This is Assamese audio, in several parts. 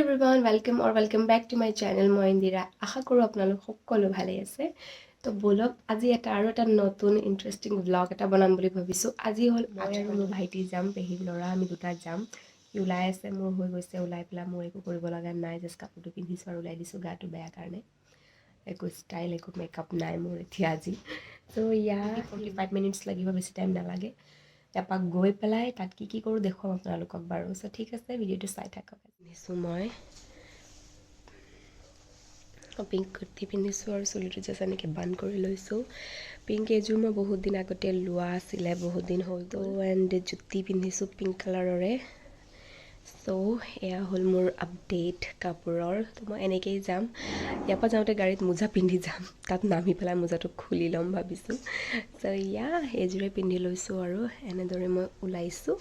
everyone, welcome back to my channel মই ইন্দিৰা আশা কৰো আপোনালোক সকলো ভালে আছে তো বলক আজি এটা নতুন ইন্টাৰেস্টিং ব্লগ এটা বনাম বুলি ভাবিছো আজি হল মই আৰু মোৰ ভাইটি যাম পেহিৰ লৰা আমি দুটা যাম উলাই আছে মোৰ হৈ গৈছে উলাই পেলা মোৰ একো কৰিব লগা নাই জাস্ট কাপোৰটো পিন্ধিছো আৰু উলাই দিছো গাটো বেয়া কাৰণে একো ষ্টাইল একো মেকআপ নাই মোৰ এতিয়া আজি তো ইয়া 45 মিনিটস লাগিব বেছি টাইম নালাগে এপাক গৈ পেলাই তাত কি কৰো দেখুৱাম আপোনালোকক বাৰু সো ঠিক আছে ভিডিওটো চাই থাকক নিছো মই পিংক কুৰ্তি পিন্ধিছো আৰু চুলিটো জাস্ট এনেকৈ বান কৰি লৈছো পিংক এজোৰ মই বহুত দিন আগতে লোৱা আছিল বহুত দিন হ'ল তো এণ্ড জুতি পিন্ধিছো পিংক কালাৰৰে সো এয়া হ'ল মোৰ আপডেট কাপোৰৰ তো মই এনেকৈ যাম ইয়াৰ পৰা যাওঁতে গাড়ীত মোজা পিন্ধি যাম তাত নামি পেলাই মোজাটো খুলি ল'ম ভাবিছোঁ সো ইয়া এজোৰে পিন্ধি লৈছোঁ আৰু এনেদৰে মই ওলাইছোঁ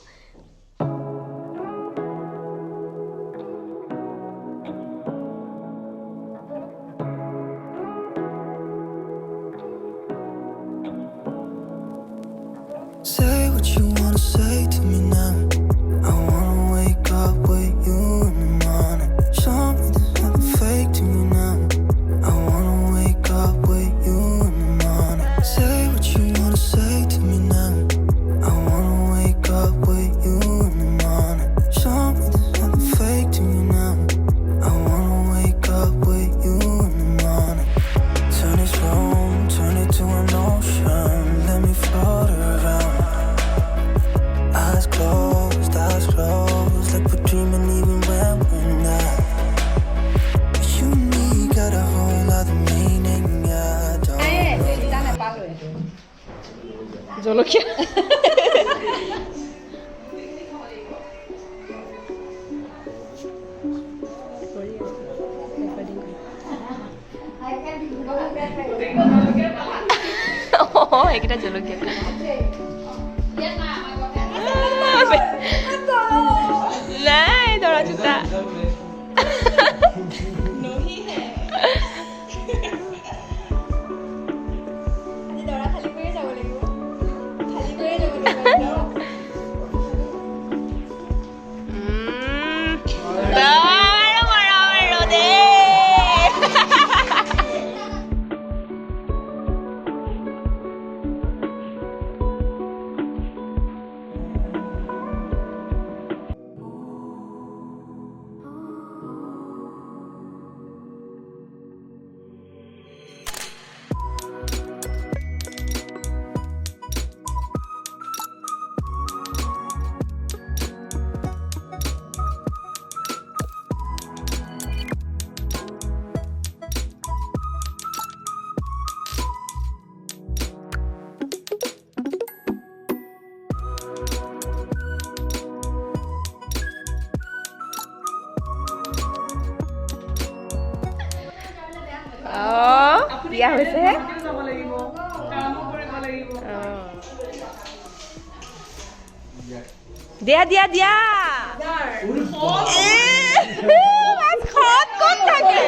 Say what you wanna say to me now. I wanna wake up with you in the morning. Show me there's nothing fake to me now. I wanna wake up with you in the morning. Say what you wanna say to me now. I wanna wake up with you in the morning. Show me there's nothing fake to me now. I wanna wake up with you in the morning. Turn this room, turn it to an ocean. Let me float around. Eyes closed, like we're dreaming even when we're not. You and me got a whole other meaning, I don't know. জলকীয়া এইকেইটা জলকীয়া নাই দৰা জোতা বিয়া হৈছে দিয়া দিয়া দিয়া ক'ত থাকে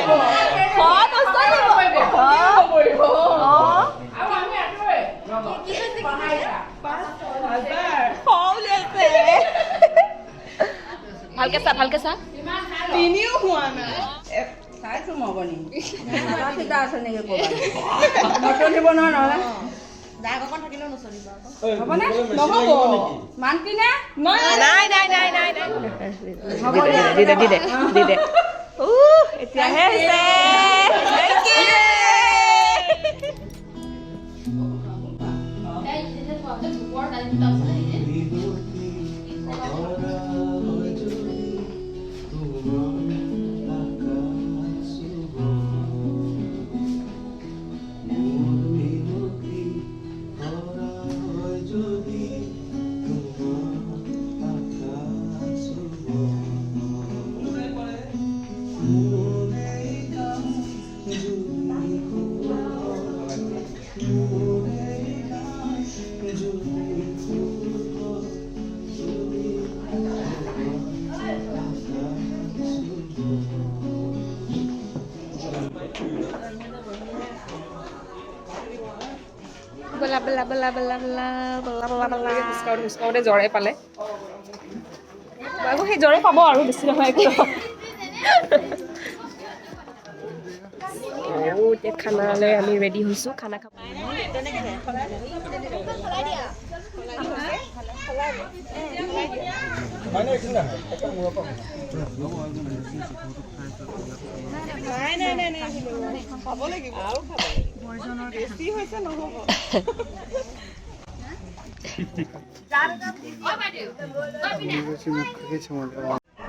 ভালকে চা তিনিও হোৱা নাই চাইছো মগনি চিধা আছে নেকি ক'বা মটৰ দিব নহ'লে দাগ অকণ থাকিলেও নচলিব হ'বনে নহ'ব মানকি নে নাই দি দে এতিয়াহে হৈছে bala bala bala bala bala bala bala discount জৰে পালে বাবু সেই জৰে পাব আৰু বেছি নহয় একদম এতিয়া খানালৈ আমি ৰেডি হৈছোঁ খানা খাব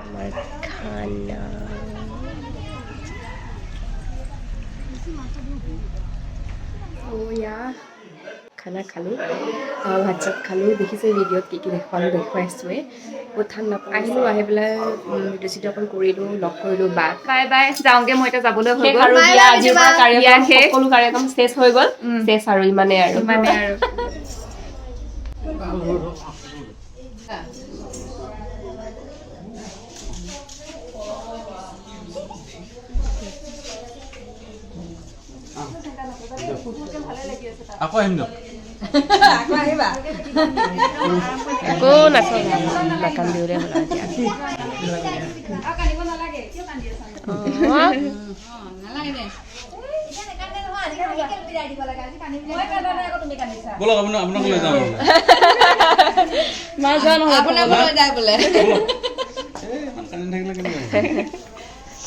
আমাৰ খানা খানা খালোঁ ভাত চাত খালোঁ দেখিছে ভিডিঅ'ত কি দেখুৱাইছোৱে বহুত ঠাণ্ডা আহিলোঁ আহি পেলাই ভিডিঅ' চিডিঅ' অকণ কৰিলোঁ লগ কৰিলোঁ বাক বাই বাই যাওঁগে মই এতিয়া যাবলৈ হৈ গ'ল আৰু বিয়া আজিৰ পৰা কাৰ্যক্ৰম সকলো কাৰ্যক্ৰম শেষ হৈ গ'ল শেষ আৰু ইমানেই আৰু আকৌ আহিম দিয়ক একো নাকান্দিলে হ'ল এতিয়া বলক আপোনাক লৈ যাওঁ কান্দি থাকিলে কেনেকৈ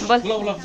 বল বলক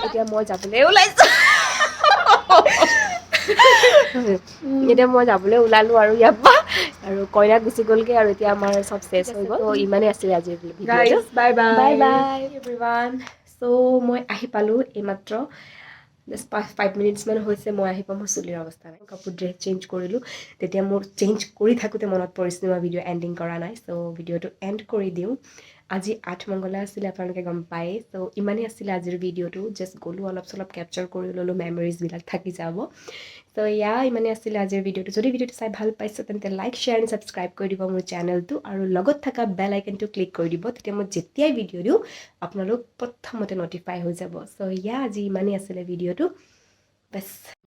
এতিয়া মই যাবলৈ ওলাইছোঁ ওলালোঁ আৰু ইয়াৰ পৰা আৰু কইনা গুচি গ'লগৈ আৰু এতিয়া আমাৰ চব শেষ হৈ গ'ল ত' ইমানেই আছিলে আজিৰ ভিডিঅ'টো বাই বাই এভৰিৱান চ' মই আহি পালোঁ এইমাত্ৰ জাষ্ট 5 মিনিটছমান হৈছে মই আহি পাম মোৰ চুলিৰ অৱস্থা নাই কাপোৰ ড্ৰেছ চেঞ্জ কৰিলোঁ তেতিয়া মোৰ চেঞ্জ কৰি থাকোঁতে মনত পৰিছিলে মই ভিডিঅ' এণ্ডিং কৰা নাই চ' ভিডিঅ'টো এণ্ড কৰি দিওঁ আজি আঠমঙলা আছিলে আপোনালোকে গম পায়েই চ' ইমানেই আছিলে আজিৰ ভিডিঅ'টো জাষ্ট গ'লোঁ অলপ চলপ কেপচাৰ কৰি ল'লোঁ মেমৰিজবিলাক থাকি যাব চ' ইমানেই আছিলে আজিৰ ভিডিঅ'টো যদি ভিডিঅ'টো চাই ভাল পাইছোঁ তেন্তে লাইক শ্বেয়াৰ এণ্ড ছাবস্ক্ৰাইব কৰি দিব মোৰ চেনেলটো আৰু লগত থকা বেল আইকনটো ক্লিক কৰি দিব তেতিয়া মই যেতিয়াই ভিডিঅ' দিওঁ আপোনালোক প্ৰথমতে ন'টিফাই হৈ যাব চ' আজি ইমানেই আছিলে ভিডিঅ'টো বাছ